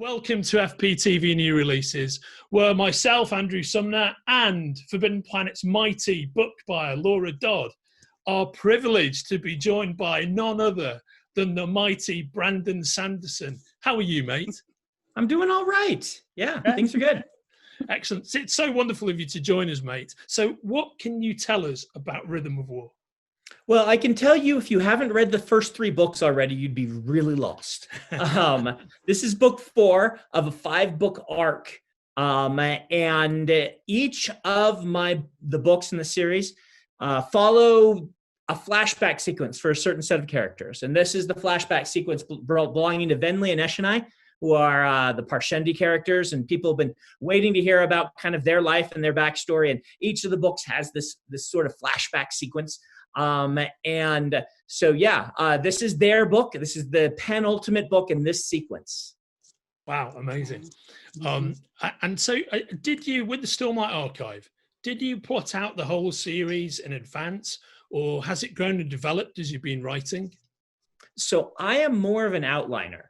Welcome to FPTV New Releases, where myself, Andrew Sumner, and Forbidden Planet's mighty book buyer, Laura Dodd, are privileged to be joined by none other than the mighty Brandon Sanderson. How are you, mate? I'm doing all right. Yeah, things are good. Excellent. It's so wonderful of you to join us, mate. So what can you tell us about Rhythm of War? Well, I can tell you, if you haven't read the first 3 books already, you'd be really lost. This is book 4 of a 5-book arc. And each of the books in the series follow a flashback sequence for a certain set of characters. And this is the flashback sequence belonging to Venli and Eshonai, who are the Parshendi characters, and people have been waiting to hear about kind of their life and their backstory. And each of the books has this sort of flashback sequence. And so, this is their book. This is the penultimate book in this sequence. Wow, amazing. And so did you, with the Stormlight Archive, did you plot out the whole series in advance, or has it grown and developed as you've been writing? So I am more of an outliner.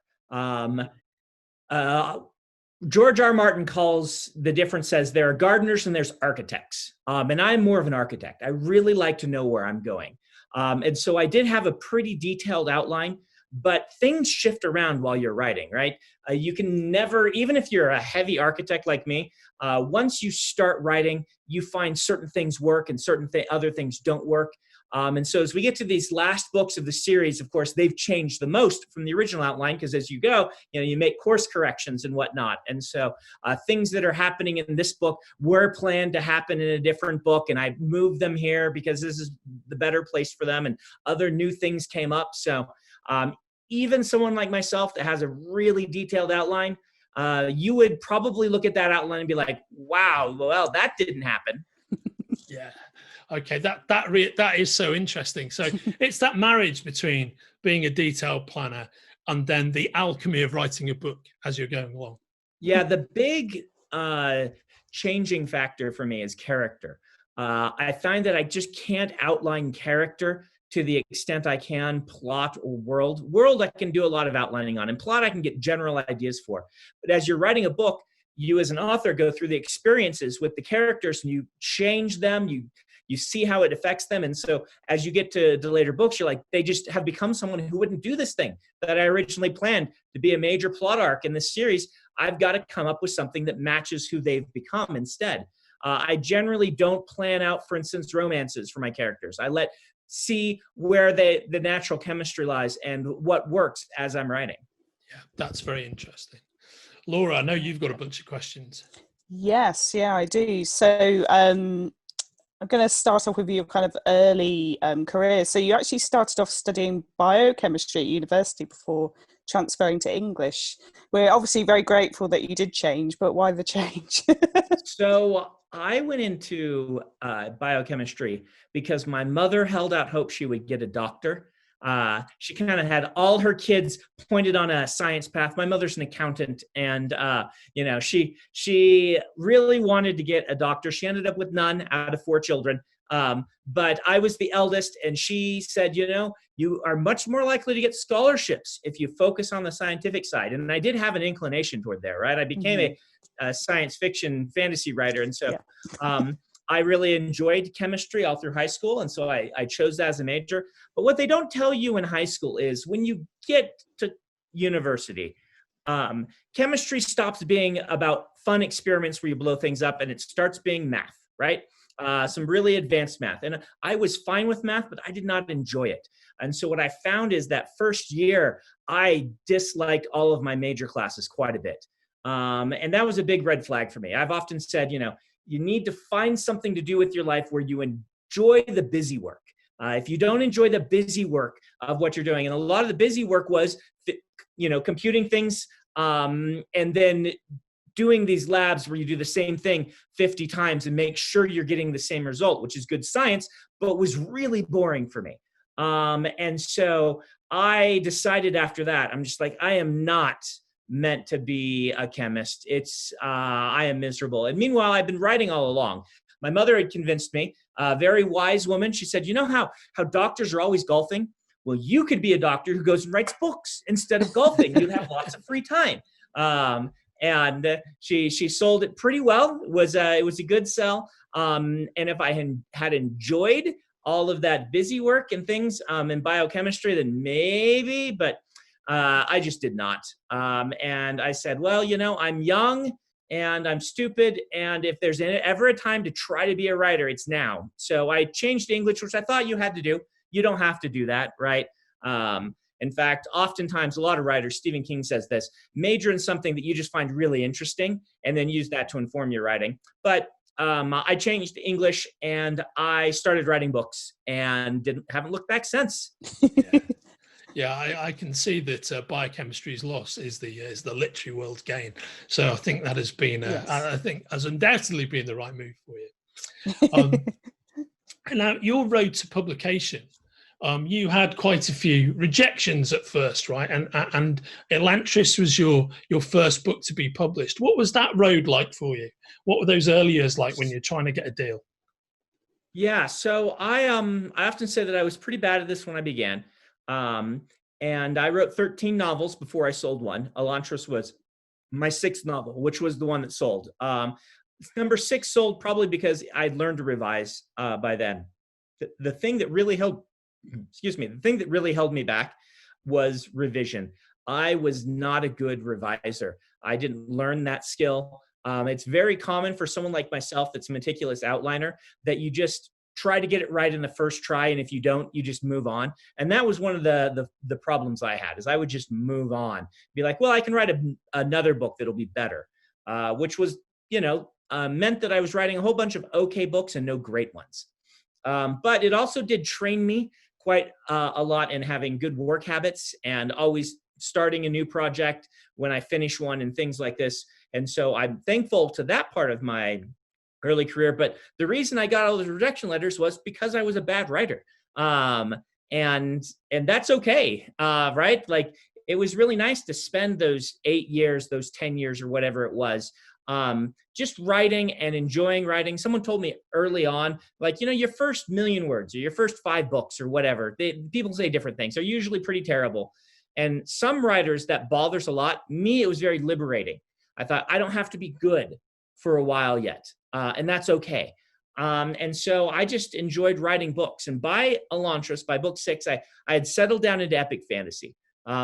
George R. Martin calls the difference as there are gardeners and there's architects. And I'm more of an architect. I really like to know where I'm going. And so I did have a pretty detailed outline, but things shift around while you're writing, right? You can never, even if you're a heavy architect like me, once you start writing, you find certain things work and certain other things don't work. And so as we get to these last books of the series, of course, they've changed the most from the original outline, because as you go, you make course corrections and whatnot. And so things that are happening in this book were planned to happen in a different book, and I moved them here because this is the better place for them, and other new things came up. So even someone like myself that has a really detailed outline, you would probably look at that outline and be like, wow, well, that didn't happen. Yeah. Okay, that is so interesting. So it's that marriage between being a detailed planner and then the alchemy of writing a book as you're going along. Yeah, the big changing factor for me is character. I find that I just can't outline character to the extent I can plot or world. World I can do a lot of outlining on, and plot I can get general ideas for. But as you're writing a book, you as an author go through the experiences with the characters and you change them, you see how it affects them. And so as you get to the later books, you're like, they just have become someone who wouldn't do this thing that I originally planned to be a major plot arc in this series. I've got to come up with something that matches who they've become instead. I generally don't plan out, for instance, romances for my characters. I see where the natural chemistry lies and what works as I'm writing. Yeah, that's very interesting. Laura, I know you've got a bunch of questions. Yes, yeah, I do. So I'm going to start off with your kind of early career. So you actually started off studying biochemistry at university before transferring to English. We're obviously very grateful that you did change, but why the change? So I went into biochemistry because my mother held out hope she would get a doctor. She kind of had all her kids pointed on a science path. My mother's an accountant, and she really wanted to get a doctor. She ended up with none out of 4 children. But I was the eldest, and she said, you are much more likely to get scholarships if you focus on the scientific side. And I did have an inclination toward there, right? I became a science fiction fantasy writer. And so I really enjoyed chemistry all through high school. And so I chose that as a major. But what they don't tell you in high school is when you get to university, chemistry stops being about fun experiments where you blow things up, and it starts being math, right? Some really advanced math. And I was fine with math, but I did not enjoy it. And so what I found is that first year, I disliked all of my major classes quite a bit. And that was a big red flag for me. I've often said, you need to find something to do with your life where you enjoy the busy work. If you don't enjoy the busy work of what you're doing, and a lot of the busy work was, computing things, and then doing these labs where you do the same thing 50 times and make sure you're getting the same result, which is good science, but was really boring for me. And so I decided after that, I'm just like, I am not meant to be a chemist. I am miserable. And meanwhile, I've been writing all along. My mother had convinced me, a very wise woman. She said, how doctors are always golfing? Well, you could be a doctor who goes and writes books instead of golfing. You'd have lots of free time. And she sold it pretty well. It was a good sell. And if I had enjoyed all of that busy work and things in biochemistry, then maybe, but I just did not. And I said, well, I'm young and I'm stupid. And if there's ever a time to try to be a writer, it's now. So I changed to English, which I thought you had to do. You don't have to do that, right? In fact, oftentimes a lot of writers, Stephen King says this, major in something that you just find really interesting and then use that to inform your writing. But I changed to English and I started writing books and haven't looked back since. Yeah, I can see that biochemistry's loss is the literary world's gain. So I think that has been, I think, has undoubtedly been the right move for you. And now your road to publication, you had quite a few rejections at first, right? And Elantris was your first book to be published. What was that road like for you? What were those early years like when you're trying to get a deal? Yeah, so I often say that I was pretty bad at this when I began. And I wrote 13 novels before I sold one. Elantris was my 6th novel, which was the one that sold. Number 6 sold probably because I'd learned to revise by then. The thing that really held me back was revision. I was not a good reviser. I didn't learn that skill. It's very common for someone like myself that's a meticulous outliner that you just try to get it right in the first try, and if you don't, you just move on. And that was one of the problems I had, is I would just move on, be like, well, I can write another book that'll be better, which was, meant that I was writing a whole bunch of okay books and no great ones. But it also did train me quite a lot in having good work habits and always starting a new project when I finish one and things like this. And so I'm thankful to that part of my early career. But the reason I got all those rejection letters was because I was a bad writer. And that's okay, right? Like, it was really nice to spend those 8 years, those 10 years or whatever it was, just writing and enjoying writing. Someone told me early on, like, your first 1,000,000 words or your first 5 books or whatever, people say different things, are usually pretty terrible. And some writers that bothers a lot. Me, it was very liberating. I thought, I don't have to be good for a while yet. And that's okay. And so I just enjoyed writing books. And by Elantris, by book 6, I had settled down into epic fantasy.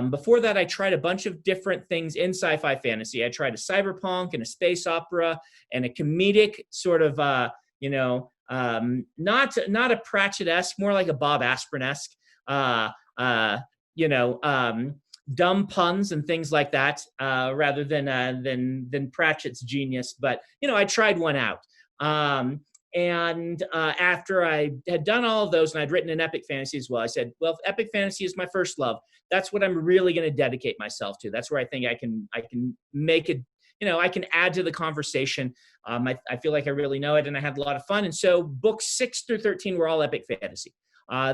Before that, I tried a bunch of different things in sci-fi fantasy. I tried a cyberpunk and a space opera and a comedic sort of, not a Pratchett-esque, more like a Bob Asprin-esque, dumb puns and things like that, rather than Pratchett's genius. But, I tried one out. And after I had done all of those and I'd written an epic fantasy as well, I said, well, if epic fantasy is my first love, that's what I'm really going to dedicate myself to. That's where I think I can make it, I can add to the conversation. I feel like I really know it and I had a lot of fun. And so books 6 through 13 were all epic fantasy.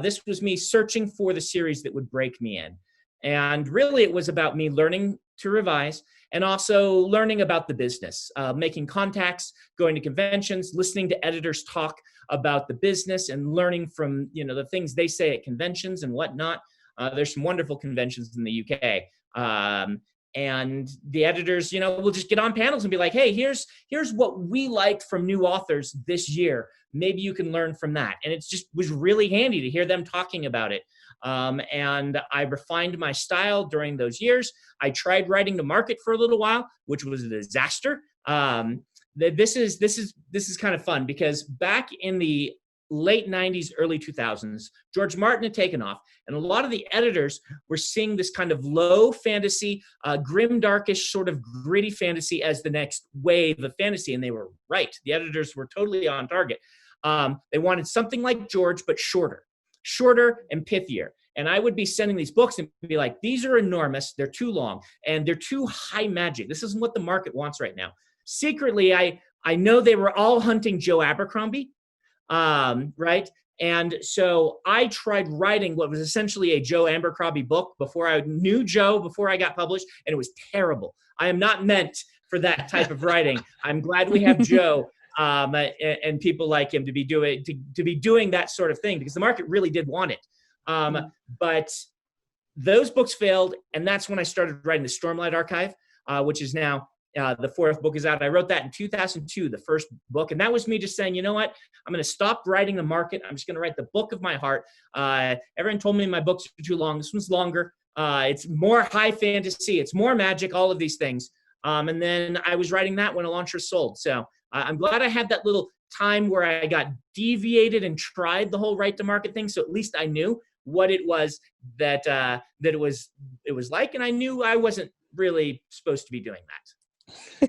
This was me searching for the series that would break me in. And really, it was about me learning to revise and also learning about the business, making contacts, going to conventions, listening to editors talk about the business and learning from, the things they say at conventions and whatnot. There's some wonderful conventions in the UK. And the editors, will just get on panels and be like, hey, here's what we liked from new authors this year. Maybe you can learn from that. And it just was really handy to hear them talking about it. And I refined my style during those years. I tried writing to market for a little while, which was a disaster. This is kind of fun because back in the late 90s, early 2000s, George Martin had taken off, and a lot of the editors were seeing this kind of low fantasy, grim, darkish, sort of gritty fantasy as the next wave of fantasy, and they were right. The editors were totally on target. They wanted something like George, but shorter and pithier. And I would be sending these books and be like, these are enormous, they're too long, and they're too high magic. This isn't what the market wants right now. Secretly, I know they were all hunting Joe Abercrombie, right? And so I tried writing what was essentially a Joe Abercrombie book before I knew Joe, before I got published, and it was terrible. I am not meant for that type of writing. I'm glad we have Joe and people like him to be doing that sort of thing, because the market really did want it. But those books failed, and that's when I started writing the Stormlight Archive. which is now the fourth book is out. I wrote that in 2002, the first book. And that was me just saying, you know what? I'm going to stop writing the market. I'm just going to write the book of my heart. Everyone told me my books are too long. This one's longer. It's more high fantasy. It's more magic, all of these things. And then I was writing that when Elantris sold. So I'm glad I had that little time where I got deviated and tried the whole right to market thing. So at least I knew what it was that it was like. And I knew I wasn't really supposed to be doing that.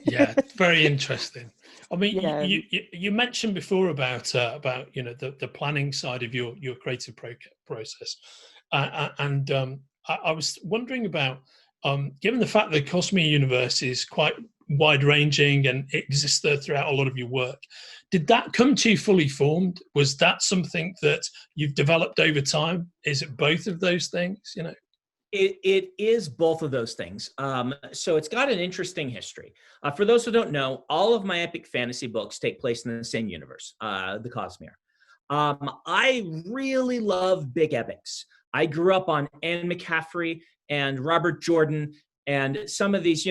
Yeah, very interesting. I mean, Yeah. you mentioned before about the planning side of your creative process, and I was wondering about given the fact that the Cosmere universe is quite wide ranging and it exists there throughout a lot of your work. Did that come to you fully formed? Was that something that you've developed over time? Is it both of those things? It is both of those things. So it's got an interesting history. For those who don't know, all of my epic fantasy books take place in the same universe, the Cosmere. I really love big epics. I grew up on Anne McCaffrey and Robert Jordan and some of these,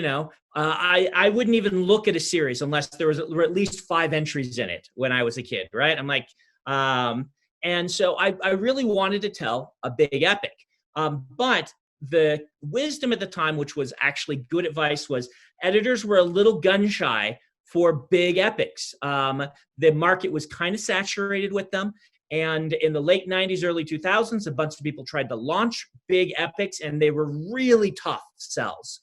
I wouldn't even look at a series unless there were at least 5 entries in it when I was a kid, right? I'm like, and so I really wanted to tell a big epic. But the wisdom at the time, which was actually good advice, was editors were a little gun shy for big epics. The market was kind of saturated with them. And in the late 90s, early 2000s, a bunch of people tried to launch big epics, and they were really tough sells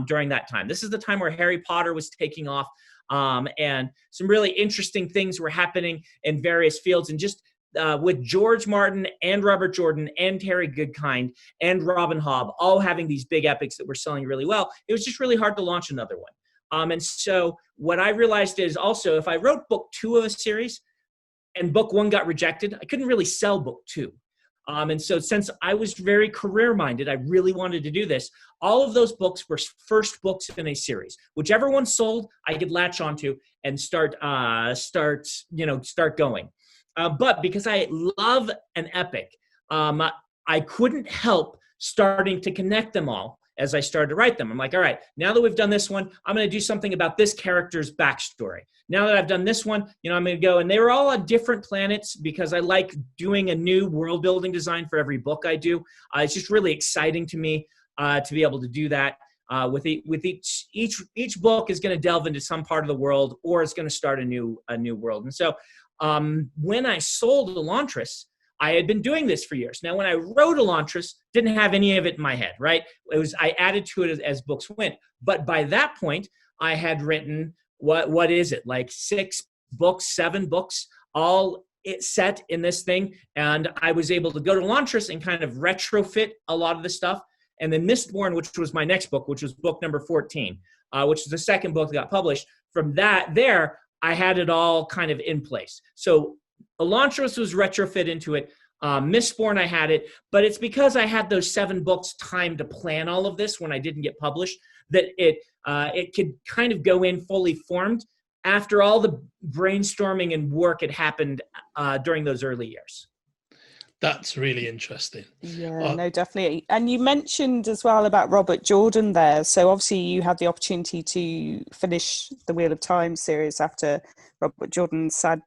during that time. This is the time where Harry Potter was taking off, and some really interesting things were happening in various fields. And just with George Martin and Robert Jordan and Terry Goodkind and Robin Hobb all having these big epics that were selling really well, it was just really hard to launch another one. And so what I realized is also, if I wrote book 2 of a series and book 1 got rejected, I couldn't really sell book 2. And so since I was very career-minded, I really wanted to do this. All of those books were first books in a series. Whichever one sold, I could latch onto and start going. But because I love an epic, I couldn't help starting to connect them all as I started to write them. I'm like, all right, now that we've done this one, I'm going to do something about this character's backstory. Now that I've done this one, I'm going to go. And they were all on different planets because I like doing a new world building design for every book I do. It's just really exciting to me to be able to do that. With each book is going to delve into some part of the world, or it's going to start a new world. And so when I sold Elantris, I had been doing this for years. Now, when I wrote Elantris, didn't have any of it in my head, right? I added to it as books went. But by that point, I had written, what is it, like 6 books, 7 books, all set in this thing. And I was able to go to Elantris and kind of retrofit a lot of the stuff. And then Mistborn, which was my next book, which was book number 14, which is the second book that got published. From there, I had it all kind of in place. So Elantris was retrofit into it. Mistborn, I had it, but it's because I had those 7 books time to plan all of this when I didn't get published that it could kind of go in fully formed after all the brainstorming and work had happened during those early years. That's really interesting. Yeah, no, definitely. And you mentioned as well about Robert Jordan there. So obviously you had the opportunity to finish the Wheel of Time series after Robert Jordan's sad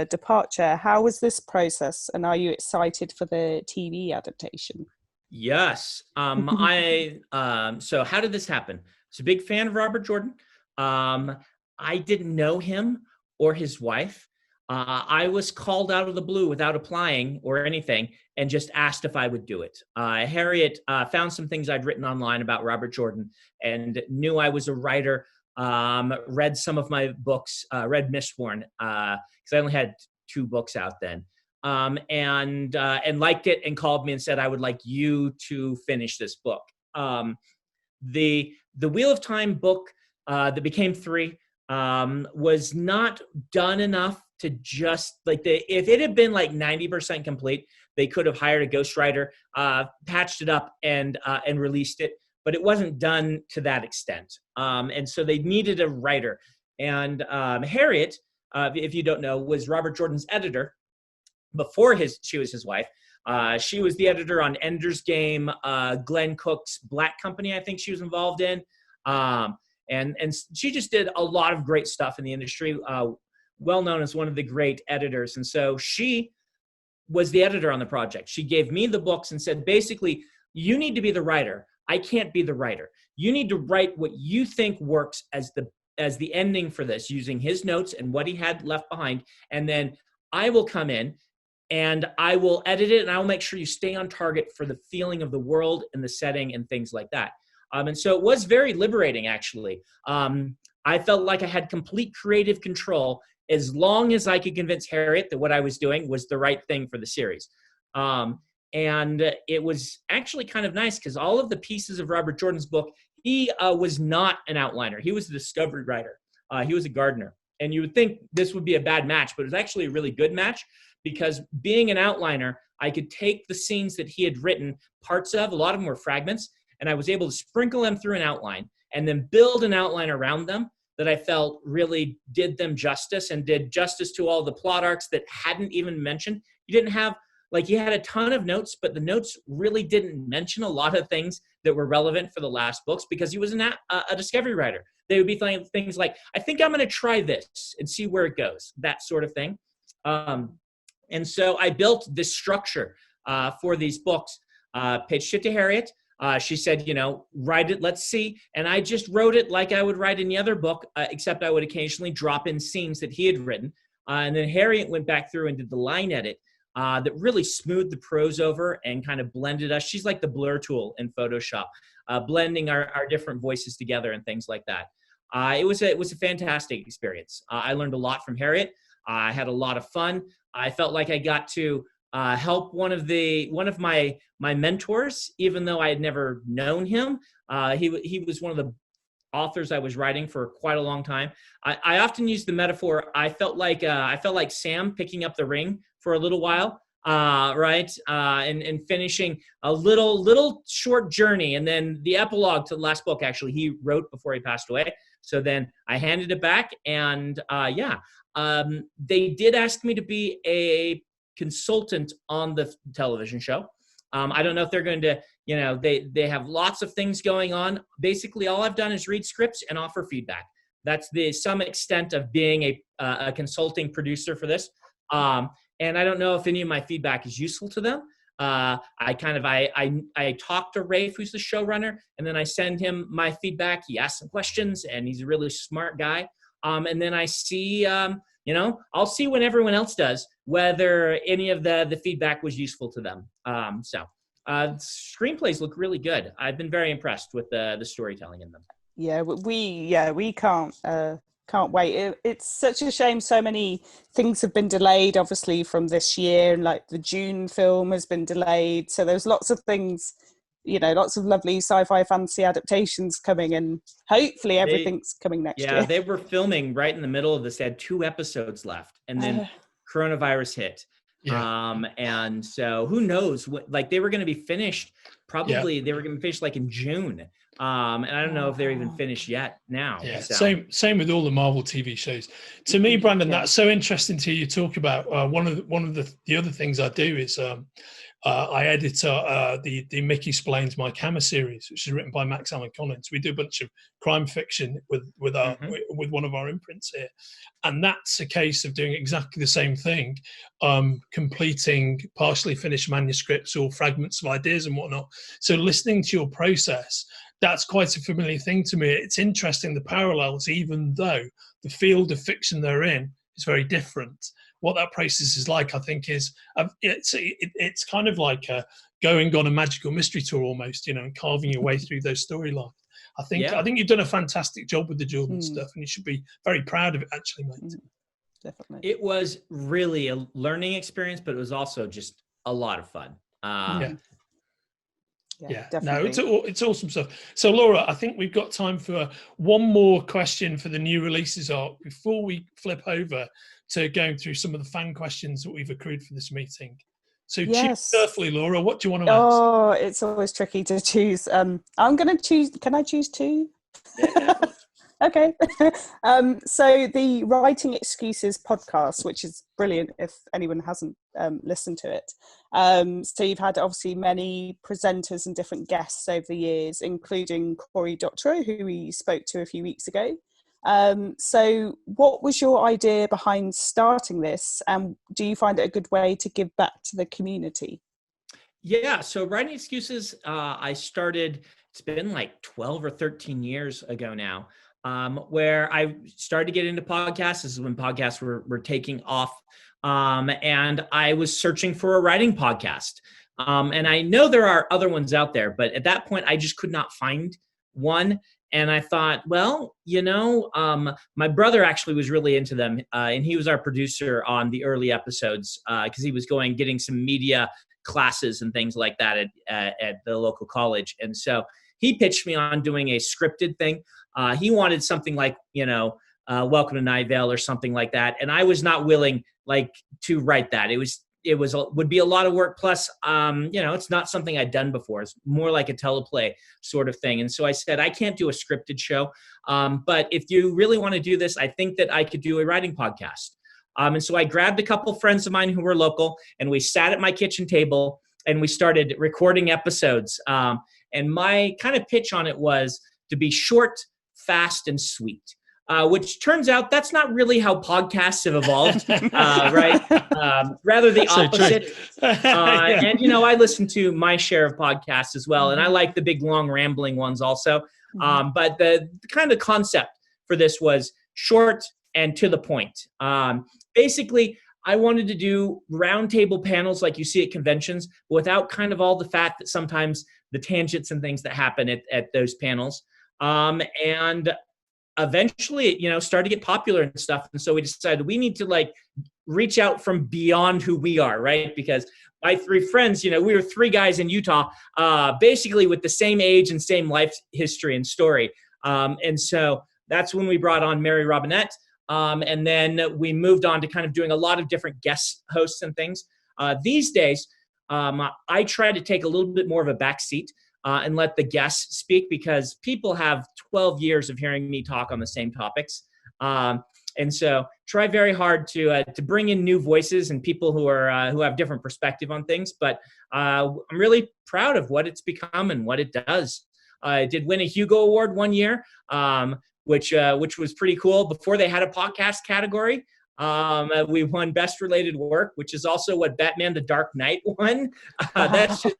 departure. How was this process? And are you excited for the TV adaptation? Yes. So how did this happen? I was a big fan of Robert Jordan. I didn't know him or his wife. I was called out of the blue without applying or anything and just asked if I would do it. Harriet found some things I'd written online about Robert Jordan and knew I was a writer, read some of my books, read Mistborn, because I only had 2 books out then, and liked it and called me and said, I would like you to finish this book. The Wheel of Time book that became 3 was not done enough to just if it had been like 90% complete, they could have hired a ghostwriter, patched it up and released it, but it wasn't done to that extent. And so they needed a writer. And Harriet, if you don't know, was Robert Jordan's editor before she was his wife. She was the editor on Ender's Game, Glenn Cook's Black Company, I think she was involved in. And she just did a lot of great stuff in the industry, well known as one of the great editors. And so she was the editor on the project. She gave me the books and said, basically, you need to be the writer. I can't be the writer. You need to write what you think works as the ending for this, using his notes and what he had left behind. And then I will come in and I will edit it, and I will make sure you stay on target for the feeling of the world and the setting and things like that. And so it was very liberating, actually. I felt like I had complete creative control as long as I could convince Harriet that what I was doing was the right thing for the series. And it was actually kind of nice because all of the pieces of Robert Jordan's book, he was not an outliner. He was a discovery writer. He was a gardener. And you would think this would be a bad match, but it was actually a really good match because being an outliner, I could take the scenes that he had written parts of, a lot of them were fragments, and I was able to sprinkle them through an outline and then build an outline around them that I felt really did them justice and did justice to all the plot arcs that hadn't even mentioned. He didn't have, he had a ton of notes, but the notes really didn't mention a lot of things that were relevant for the last books because he was a discovery writer. They would be things like, I think I'm going to try this and see where it goes, that sort of thing. And so I built this structure for these books, pitched it to Harriet. She said, write it, let's see. And I just wrote it like I would write any other book, except I would occasionally drop in scenes that he had written. And then Harriet went back through and did the line edit that really smoothed the prose over and kind of blended us. She's like the blur tool in Photoshop, blending our different voices together and things like that. It was a fantastic experience. I learned a lot from Harriet. I had a lot of fun. I felt like I got to help one of my mentors, even though I had never known him. He was one of the authors I was writing for quite a long time. I often use the metaphor. I felt like Sam picking up the ring for a little while, right? And finishing a little short journey, and then the epilogue to the last book. Actually, he wrote before he passed away. So then I handed it back, and they did ask me to be a consultant on the television show. I don't know if they're going to, they have lots of things going on. Basically, all I've done is read scripts and offer feedback. That's some extent of being a consulting producer for this. And I don't know if any of my feedback is useful to them. I talk to Rafe, who's the showrunner, and then I send him my feedback. He asks some questions, and he's a really smart guy. And then I see, I'll see when everyone else does whether any of the feedback was useful to them. Screenplays look really good. I've been very impressed with the storytelling in them. Yeah, we can't wait. It's such a shame so many things have been delayed, obviously, from this year, and like the June film has been delayed. So there's lots of things, lots of lovely sci-fi fantasy adaptations coming, and hopefully everything's coming next year. Yeah, they were filming right in the middle of this. They had 2 episodes left, and then coronavirus hit. Yeah. And so who knows what, they were going to be finished. Probably they were going to be finished in June. And I don't know if they're even finished yet now. Yeah, so. Same with all the Marvel TV shows. To me, Brandon, that's so interesting to hear you talk about. One of the other things I do is I edit the Mickey Splains My Camera series, which is written by Max Allan Collins. We do a bunch of crime fiction with one of our imprints here, and that's a case of doing exactly the same thing, completing partially finished manuscripts or fragments of ideas and whatnot. So listening to your process, that's quite a familiar thing to me. It's interesting, the parallels, even though the field of fiction they're in is very different. What that process is like, I think, is it's kind of like going on a magical mystery tour almost, and carving your way through those storylines. I think you've done a fantastic job with the Jordan stuff, and you should be very proud of it, actually, mate. Definitely. It was really a learning experience, but it was also just a lot of fun. Yeah, definitely. No, it's awesome stuff. So, Laura, I think we've got time for one more question for the new releases arc before we flip over to going through some of the fan questions that we've accrued for this meeting. So, choose carefully, Laura. What do you want to ask? Oh, it's always tricky to choose. I'm going to choose. Can I choose 2? Yeah. Okay. So the Writing Excuses podcast, which is brilliant if anyone hasn't listened to it. So you've had obviously many presenters and different guests over the years, including Cory Doctorow, who we spoke to a few weeks ago. So what was your idea behind starting this? And do you find it a good way to give back to the community? Yeah, so Writing Excuses, I started, it's been like 12 or 13 years ago now, where I started to get into podcasts. This is when podcasts were taking off. And I was searching for a writing podcast. And I know there are other ones out there, but at that point, I just could not find one. And I thought, well, my brother actually was really into them. And he was our producer on the early episodes because he was getting some media classes and things like that at the local college. And so he pitched me on doing a scripted thing. He wanted something like, Welcome to Night Vale or something like that. And I was not willing to write that. It would be a lot of work. Plus, it's not something I'd done before. It's more like a teleplay sort of thing. And so I said, I can't do a scripted show. But if you really want to do this, I think that I could do a writing podcast. And so I grabbed a couple friends of mine who were local, and we sat at my kitchen table and we started recording episodes. And my kind of pitch on it was to be short, fast, and sweet. Which turns out that's not really how podcasts have evolved, right? Rather the opposite. Yeah. And, I listen to my share of podcasts as well, and I like the big, long, rambling ones also. But the kind of concept for this was short and to the point. Basically, I wanted to do roundtable panels like you see at conventions, without kind of all the fat that sometimes the tangents and things that happen at those panels. And eventually, it started to get popular and stuff. And so we decided we need to reach out from beyond who we are, right? Because my three friends, we were three guys in Utah, basically with the same age and same life history and story. And so that's when we brought on Mary Robinette. And then we moved on to kind of doing a lot of different guest hosts and things. These days, I try to take a little bit more of a back seat and let the guests speak, because people have 12 years of hearing me talk on the same topics. And so try very hard to bring in new voices and people who have different perspective on things. But I'm really proud of what it's become and what it does. I did win a Hugo Award one year, which was pretty cool. Before they had a podcast category, we won Best Related Work, which is also what Batman the Dark Knight won. That's just,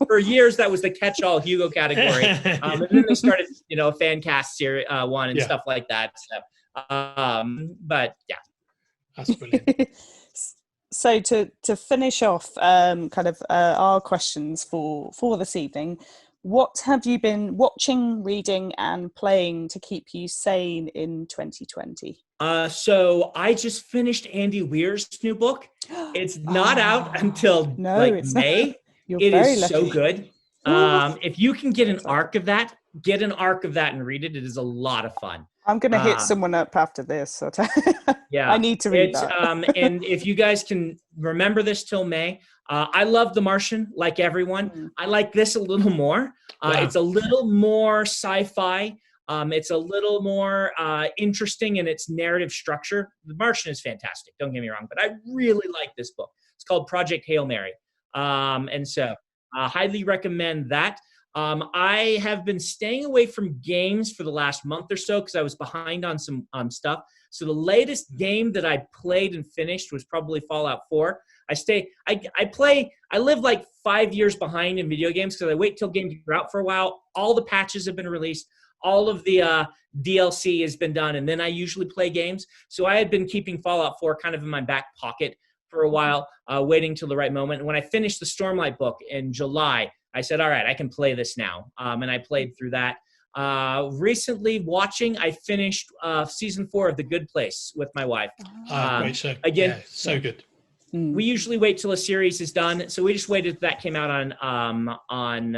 for years, that was the catch-all Hugo category. And then they started, a fan cast series one and stuff like that. So, but yeah. That's brilliant. So to finish off our questions for this evening, what have you been watching, reading, and playing to keep you sane in 2020? So I just finished Andy Weir's new book. It's not out until May. It is lucky. So good. If you can get an arc of that, and read it. It is a lot of fun. I'm going to hit someone up after this. Yeah, I need to read that. And if you guys can remember this till May, I love The Martian, like everyone. I like this a little more. It's a little more sci-fi. It's a little more interesting in its narrative structure. The Martian is fantastic, don't get me wrong, but I really like this book. It's called Project Hail Mary. And so highly recommend that. I have been staying away from games for the last month or so because I was behind on some stuff. So the latest game that I played and finished was probably Fallout 4. I live like 5 years behind in video games because I wait till games are out for a while. All the patches have been released. All of the DLC has been done, and then I usually play games. So I had been keeping Fallout 4 kind of in my back pocket for a while, waiting till the right moment. And when I finished the Stormlight book in July, I said, all right, I can play this now. And I played through that. Recently watching, I finished season 4 of The Good Place with my wife. Great show. Again, yeah, so good. We usually wait till a series is done. So we just waited till that came out on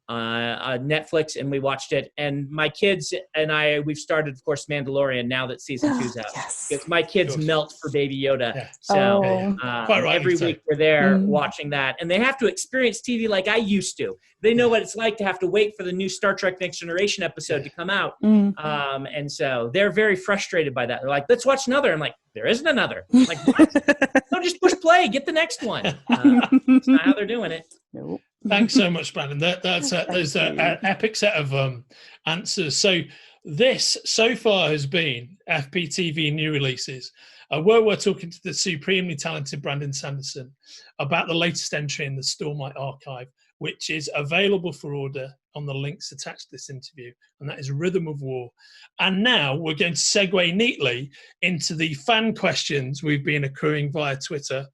Netflix, and we watched it. And my kids and we've started, of course, Mandalorian now that season 2's out. Yes. Because my kids melt for Baby Yoda. Yeah. So Quite right, every week we're there watching that. And they have to experience TV like I used to. They know what it's like to have to wait for the new Star Trek Next Generation episode to come out. And so they're very frustrated by that. They're like, let's watch another. I'm like, there isn't another. I'm like, what? No, just push play. Get the next one. That's not how they're doing it. Nope. Thanks so much, Brandon. There's an epic set of answers. So this so far has been FPTV new releases. Where we're talking to the supremely talented Brandon Sanderson about the latest entry in the Stormlight archive, which is available for order on the links attached to this interview, and that is Rhythm of War. And now we're going to segue neatly into the fan questions we've been accruing via Twitter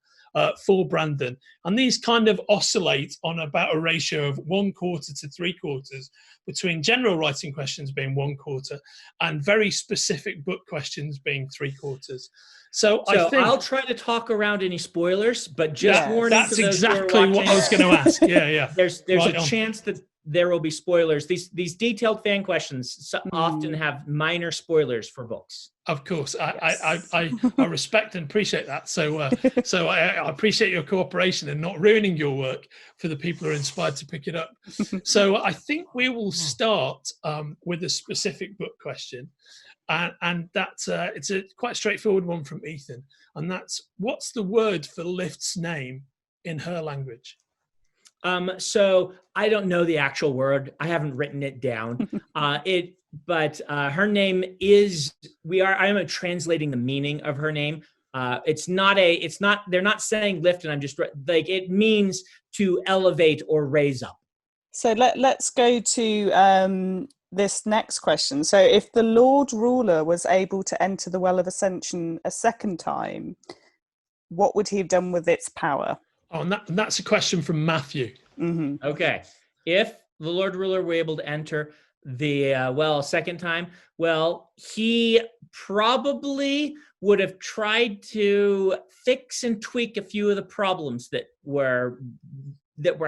for Brandon. And these kind of oscillate on about a ratio of 1/4 to 3/4 between general writing questions being 1/4 and very specific book questions being 3/4. So I think I'll try to talk around any spoilers, but just warning that's to those exactly who are what I was going to ask. Yeah. There's Right a on. chance that there will be spoilers. These detailed fan questions often have minor spoilers for books. Of course, I respect and appreciate that. So I appreciate your cooperation and not ruining your work for the people who are inspired to pick it up. So I think we will start with a specific book question, and that's it's a quite straightforward one from Ethan, and that's, what's the word for Lift's name in her language? So I don't know the actual word. I haven't written it down. But her name is, I am translating the meaning of her name. They're not saying lift, and I'm just like, it means to elevate or raise up. So let's go to this next question. So if the Lord Ruler was able to enter the Well of Ascension a second time, what would he have done with its power? Oh, and that's a question from Matthew. Mm-hmm. Okay. If the Lord Ruler were able to enter the well a second time, well, he probably would have tried to fix and tweak a few of the problems that were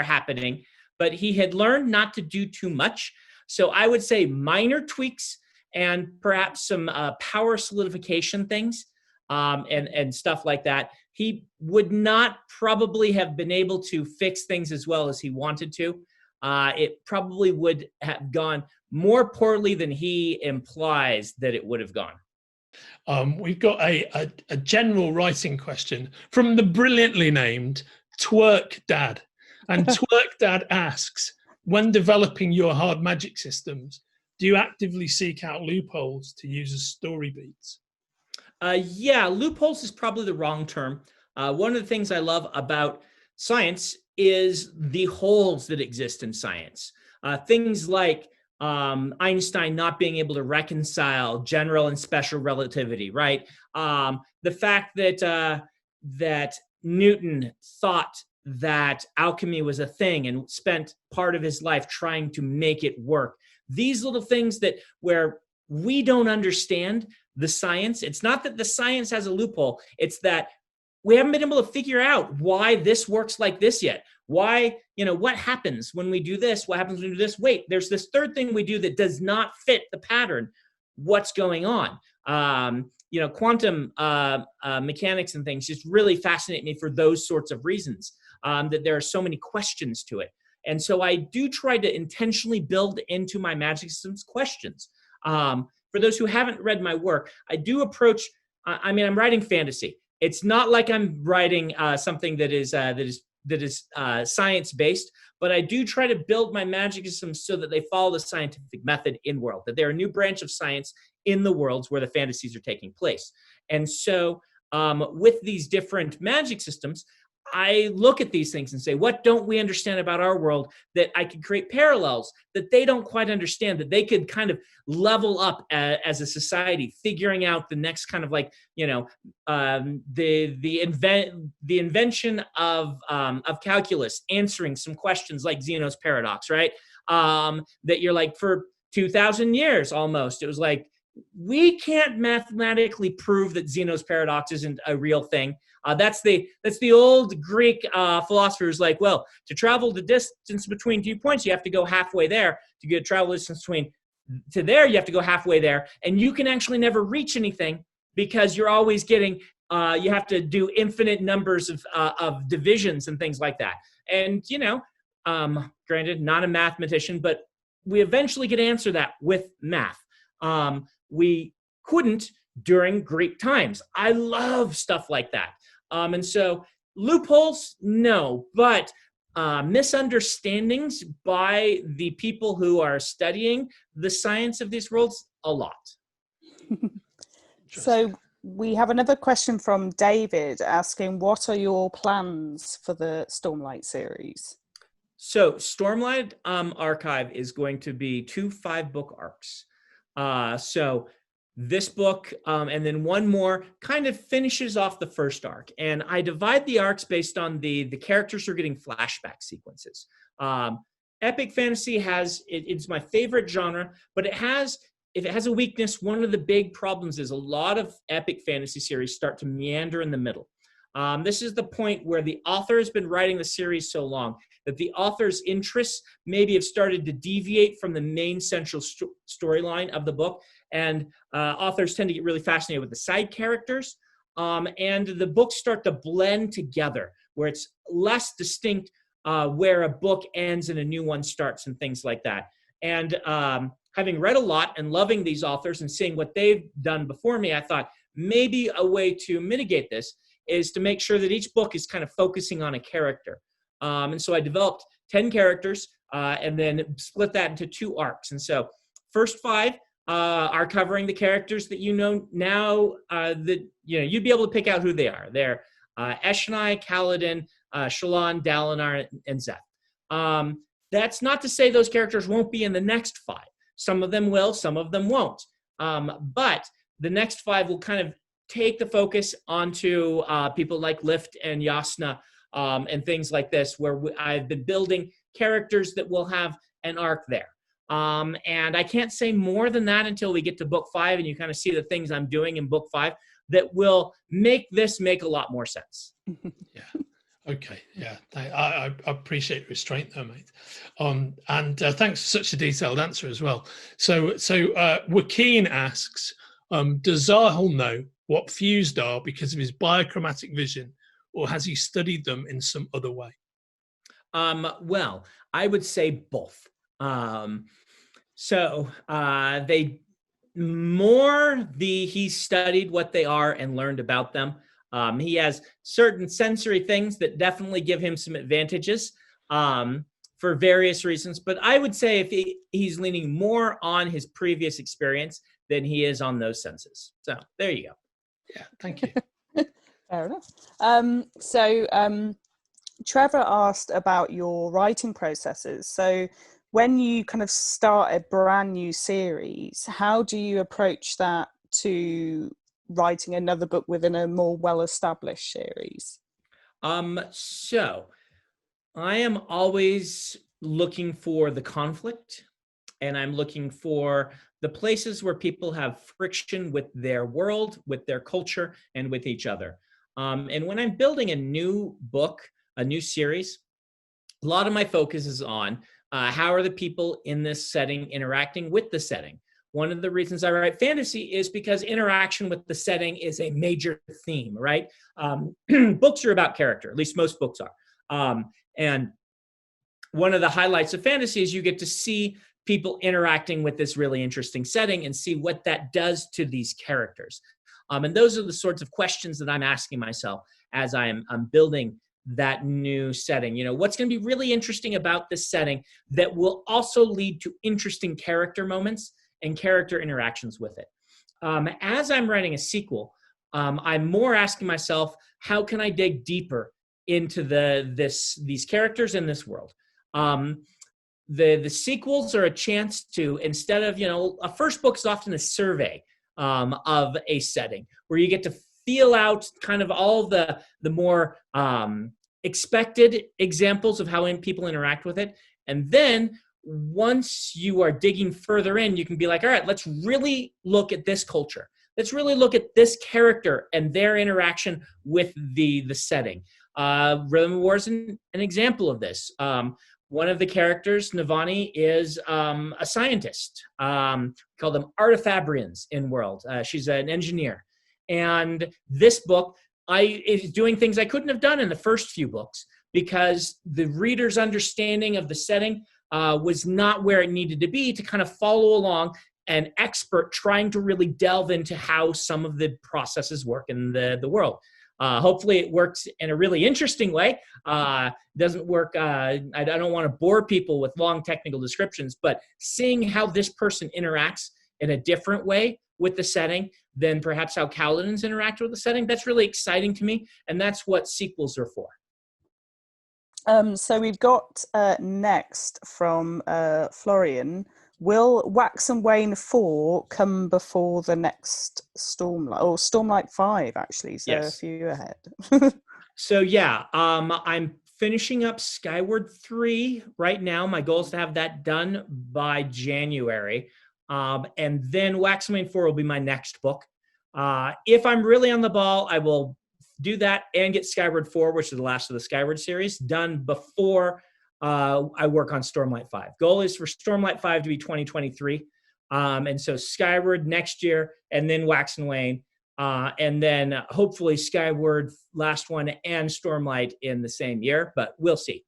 happening, but he had learned not to do too much. So I would say minor tweaks and perhaps some power solidification things, and stuff like that. He would not probably have been able to fix things as well as he wanted to. It probably would have gone more poorly than he implies that it would have gone. We've got a general writing question from the brilliantly named Twerk Dad. And Twerk Dad asks, when developing your hard magic systems, do you actively seek out loopholes to use as story beats? Yeah, loopholes is probably the wrong term. One of the things I love about science is the holes that exist in science. Things like Einstein not being able to reconcile general and special relativity, right? The fact that Newton thought that alchemy was a thing and spent part of his life trying to make it work. These little things where we don't understand the science. It's not that the science has a loophole. It's that we haven't been able to figure out why this works like this yet. Why, what happens when we do this? What happens when we do this? Wait, there's this third thing we do that does not fit the pattern. What's going on? Quantum mechanics and things just really fascinate me for those sorts of reasons, that there are so many questions to it. And so I do try to intentionally build into my magic systems questions. For those who haven't read my work, I do approach, I'm writing fantasy. It's not like I'm writing something that is science-based, but I do try to build my magic systems so that they follow the scientific method in world, that they're a new branch of science in the worlds where the fantasies are taking place. And so with these different magic systems, I look at these things and say, what don't we understand about our world that I could create parallels that they don't quite understand, that they could kind of level up as a society, figuring out the next kind of the invention of calculus, answering some questions like Zeno's paradox, right? That you're like, for 2,000 years almost, it was like, we can't mathematically prove that Zeno's paradox isn't a real thing. That's the old Greek philosophers like, well, to travel the distance between 2 points, you have to go halfway there. To get travel distance between to there, you have to go halfway there, and you can actually never reach anything because you're always getting. You have to do infinite numbers of divisions and things like that. And granted, not a mathematician, but we eventually could answer that with math. We couldn't during Greek times. I love stuff like that. And so loopholes, no, but misunderstandings by the people who are studying the science of these worlds, a lot. So we have another question from David asking, what are your plans for the Stormlight series? So Stormlight Archive is going to be 2 5-book arcs. So this book and then one more kind of finishes off the first arc. And I divide the arcs based on the characters who are getting flashback sequences. Epic fantasy it's my favorite genre, but if it has a weakness, one of the big problems is a lot of epic fantasy series start to meander in the middle. This is the point where the author has been writing the series so long that the author's interests maybe have started to deviate from the main central storyline of the book. And authors tend to get really fascinated with the side characters. And the books start to blend together where it's less distinct where a book ends and a new one starts and things like that. And having read a lot and loving these authors and seeing what they've done before me, I thought maybe a way to mitigate this is to make sure that each book is kind of focusing on a character. And so I developed 10 characters and then split that into 2 arcs. And so first 5 are covering the characters that you know now that you'd be able to pick out who they are. They're Eshni, Kaladin, Shallan, Dalinar, and Zeth. That's not to say those characters won't be in the next 5. Some of them will, some of them won't. But the next 5 will kind of take the focus onto people like Lift and Yasna and things like this, where I've been building characters that will have an arc there. And I can't say more than that until we get to book 5 and you kind of see the things I'm doing in book 5 that will make this make a lot more sense. Yeah. Okay. Yeah. I appreciate your restraint there, mate. And thanks for such a detailed answer as well. So Joaquin asks, does Zahel know what fused are because of his biochromatic vision, or has he studied them in some other way? Well, I would say both. He studied what they are and learned about them. He has certain sensory things that definitely give him some advantages for various reasons. But I would say if he's leaning more on his previous experience than he is on those senses. So there you go. Yeah, thank you. Fair enough. Trevor asked about your writing processes. So when you kind of start a brand new series, how do you approach that to writing another book within a more well-established series? So I am always looking for the conflict, and I'm looking for the places where people have friction with their world, with their culture, and with each other. And when I'm building a new book, a new series, a lot of my focus is on how are the people in this setting interacting with the setting. One of the reasons I write fantasy is because interaction with the setting is a major theme, right? Books are about character, at least most books are. And one of the highlights of fantasy is you get to see people interacting with this really interesting setting and see what that does to these characters. And those are the sorts of questions that I'm asking myself as I'm building that new setting. What's going to be really interesting about this setting that will also lead to interesting character moments and character interactions with it. As I'm writing a sequel, I'm more asking myself, how can I dig deeper into these characters in this world? The sequels are a chance to, instead of, a first book is often a survey of a setting where you get to feel out kind of all the more expected examples of how people interact with it. And then once you are digging further in, you can be like, all right, let's really look at this culture. Let's really look at this character and their interaction with the setting. Rhythm of War is an example of this. One of the characters, Navani, is a scientist. Call them artifabrians in world. She's an engineer. And this book is doing things I couldn't have done in the first few books because the reader's understanding of the setting was not where it needed to be to kind of follow along an expert trying to really delve into how some of the processes work in the world. Hopefully it works in a really interesting way. Doesn't work. I don't want to bore people with long technical descriptions, but seeing how this person interacts in a different way with the setting than perhaps how Kaladin's interact with the setting, that's really exciting to me. And that's what sequels are for. So we've got next from Florian. Will Wax and Wane 4 come before the next Stormlight, or Stormlight 5 actually? So yes. A few ahead. So yeah, I'm finishing up Skyward 3 right now. My goal is to have that done by January. And then Wax and Wane 4 will be my next book. If I'm really on the ball, I will do that and get Skyward 4, which is the last of the Skyward series, done before I work on Stormlight 5. Goal is for Stormlight 5 to be 2023. And so Skyward next year, and then Wax and Wane, and then hopefully Skyward, last one, and Stormlight in the same year, but we'll see.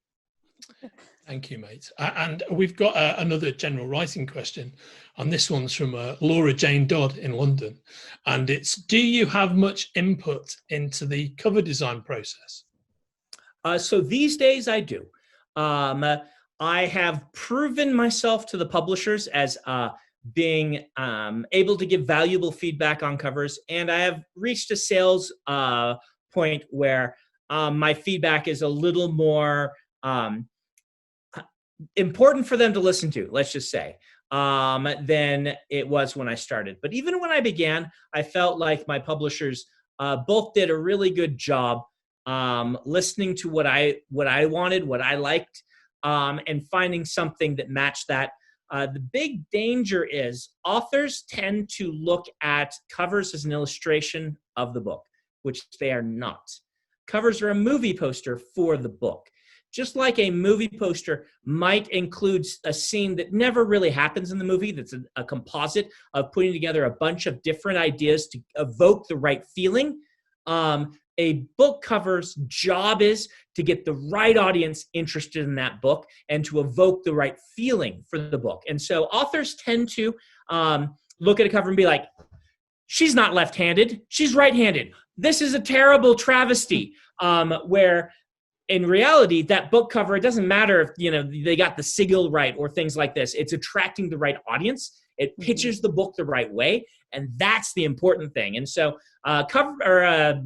Thank you, mate. And we've got another general writing question, and this one's from Laura Jane Dodd in London. And it's, do you have much input into the cover design process? So these days I do. I have proven myself to the publishers as being able to give valuable feedback on covers, and I have reached a sales point where my feedback is a little more important for them to listen to, let's just say, than it was when I started. But even when I began, I felt like my publishers both did a really good job listening to what I wanted, what I liked, and finding something that matched that. The big danger is authors tend to look at covers as an illustration of the book, which they are not. Covers are a movie poster for the book. Just like a movie poster might include a scene that never really happens in the movie, that's a composite of putting together a bunch of different ideas to evoke the right feeling. A book cover's job is to get the right audience interested in that book and to evoke the right feeling for the book. And so authors tend to look at a cover and be like, she's not left-handed, she's right-handed. This is a terrible travesty. Where in reality, that book cover, it doesn't matter if they got the sigil right or things like this. It's attracting the right audience. It pitches the book the right way, and that's the important thing. And so the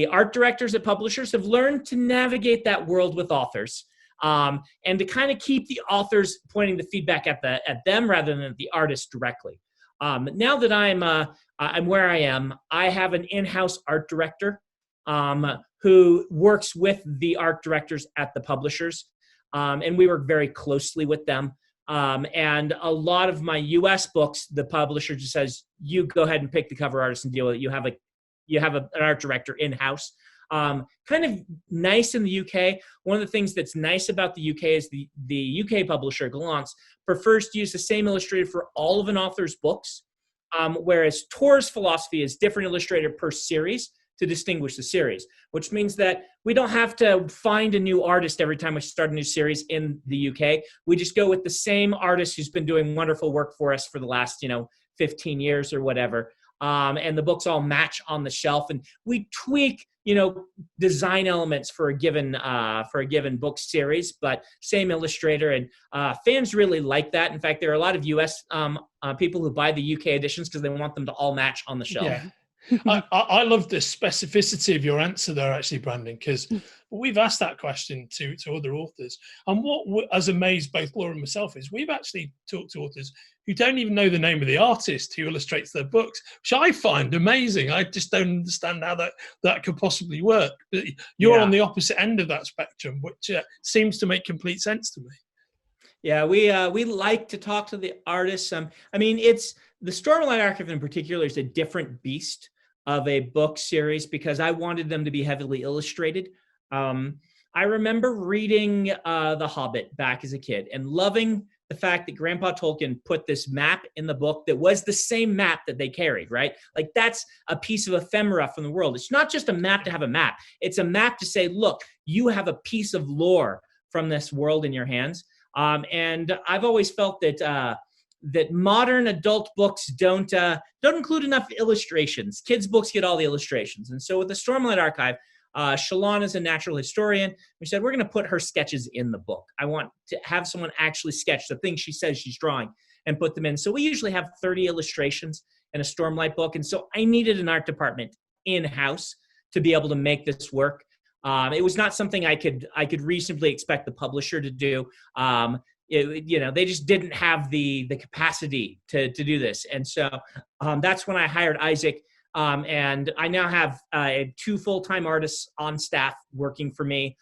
art directors at publishers have learned to navigate that world with authors, and to kind of keep the authors pointing the feedback at them rather than at the artist directly. Now that I'm where I am, I have an in-house art director who works with the art directors at the publishers, and we work very closely with them. And a lot of my U.S. books, the publisher just says, you go ahead and pick the cover artist and deal with it. You have an art director in-house. Kind of nice in the UK. One of the things that's nice about the UK is the UK publisher, Glance, prefers to use the same illustrator for all of an author's books, whereas Tor's philosophy is different illustrator per series to distinguish the series, which means that we don't have to find a new artist every time we start a new series in the UK. We just go with the same artist who's been doing wonderful work for us for the last, 15 years or whatever. And the books all match on the shelf, and we tweak, design elements for a given book series, but same illustrator, and fans really like that. In fact, there are a lot of US people who buy the UK editions because they want them to all match on the shelf. Yeah. I love the specificity of your answer there, actually, Brandon, because we've asked that question to other authors. And what has amazed both Laura and myself is we've actually talked to authors who don't even know the name of the artist who illustrates their books, which I find amazing. I just don't understand how that could possibly work. But you're on the opposite end of that spectrum, which seems to make complete sense to me. Yeah, we like to talk to the artists. I mean, it's the Stormlight Archive in particular is a different beast of a book series because I wanted them to be heavily illustrated. Um, I remember reading The Hobbit back as a kid and loving the fact that Grandpa Tolkien put this map in the book that was the same map that they carried, right? Like that's a piece of ephemera from the world. It's not just a map to have a map. It's a map to say, look, you have a piece of lore from this world in your hands. And I've always felt that that modern adult books don't include enough illustrations. Kids' books get all the illustrations, and so with the Stormlight Archive, Shalon is a natural historian. We said we're going to put her sketches in the book. I want to have someone actually sketch the things she says she's drawing and put them in. So we usually have 30 illustrations in a Stormlight book, and so I needed an art department in-house to be able to make this work. It was not something I could reasonably expect the publisher to do. They just didn't have the capacity to do this, and so that's when I hired Isaac. And I now have 2 full-time artists on staff working for me,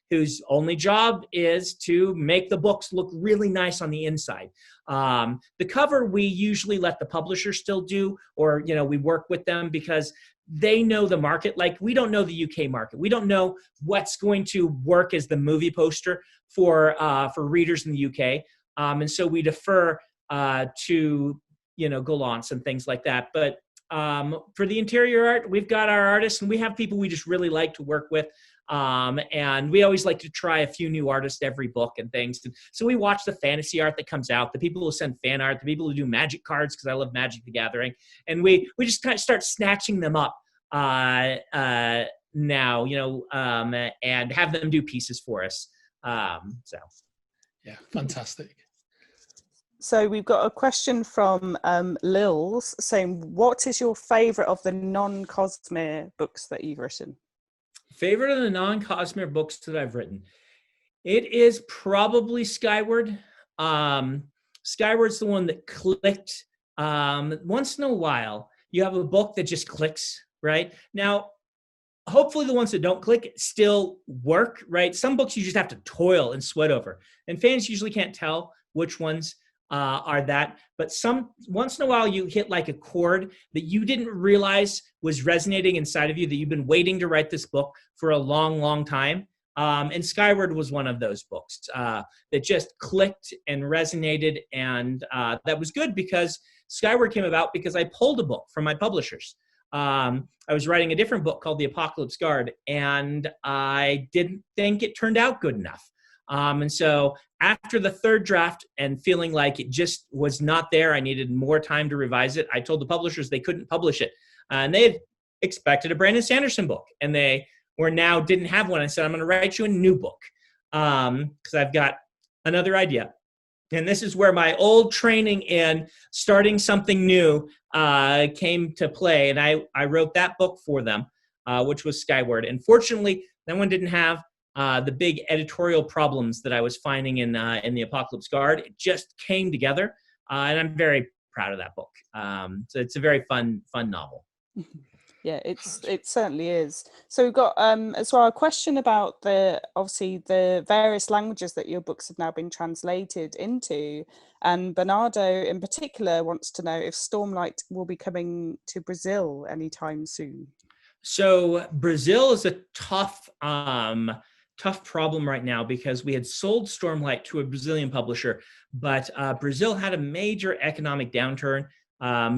whose only job is to make the books look really nice on the inside. The cover we usually let the publisher still do, or we work with them because they know the market. Like we don't know the UK market. We don't know what's going to work as the movie poster for readers in the UK. And so we defer to Gallant and things like that. But for the interior art, we've got our artists and we have people we just really like to work with. And we always like to try a few new artists every book and things. So we watch the fantasy art that comes out, the people who send fan art, the people who do magic cards, because I love Magic the Gathering. And we just kind of start snatching them up now, and have them do pieces for us. Yeah, fantastic. So we've got a question from Lils saying, what is your favorite of the non-Cosmere books that you've written? Favorite of the non-Cosmere books that I've written? It is probably Skyward. Skyward's the one that clicked. Once in a while, you have a book that just clicks, right? Now, hopefully the ones that don't click still work, right? Some books you just have to toil and sweat over. And fans usually can't tell which ones are that. But once in a while you hit like a chord that you didn't realize was resonating inside of you, that you've been waiting to write this book for a long, long time. And Skyward was one of those books that just clicked and resonated. And that was good because Skyward came about because I pulled a book from my publishers. I was writing a different book called The Apocalypse Guard, and I didn't think it turned out good enough. And so after the 3rd draft and feeling like it just was not there, I needed more time to revise it, I told the publishers they couldn't publish it. And they had expected a Brandon Sanderson book, and they didn't have one. I said, I'm going to write you a new book because I've got another idea. And this is where my old training in starting something new came to play. And I wrote that book for them, which was Skyward. And fortunately, that one didn't have the big editorial problems that I was finding in the Apocalypse Guard. It just came together, and I'm very proud of that book. So it's a very fun novel. Yeah, it certainly is. So we've got as well a question about the various languages that your books have now been translated into, and Bernardo in particular wants to know if Stormlight will be coming to Brazil anytime soon. So Brazil is a tough problem right now because we had sold Stormlight to a Brazilian publisher, but Brazil had a major economic downturn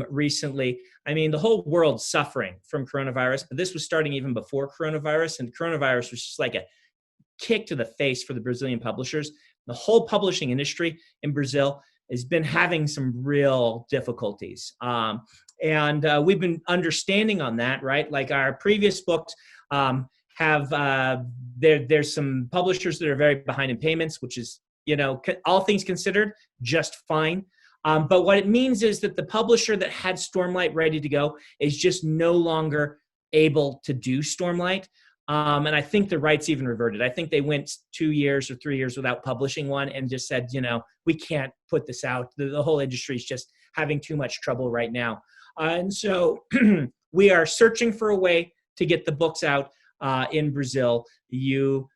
recently. I mean, the whole world's suffering from coronavirus, but this was starting even before coronavirus, and coronavirus was just like a kick to the face for the Brazilian publishers. The whole publishing industry in Brazil has been having some real difficulties. And we've been understanding on that, right? Like our previous books there's some publishers that are very behind in payments, which is, all things considered, just fine. But what it means is that the publisher that had Stormlight ready to go is just no longer able to do Stormlight. And I think the rights even reverted. I think they went 2 years or 3 years without publishing one and just said, we can't put this out. The whole industry is just having too much trouble right now. And so we are searching for a way to get the books out in Brazil. You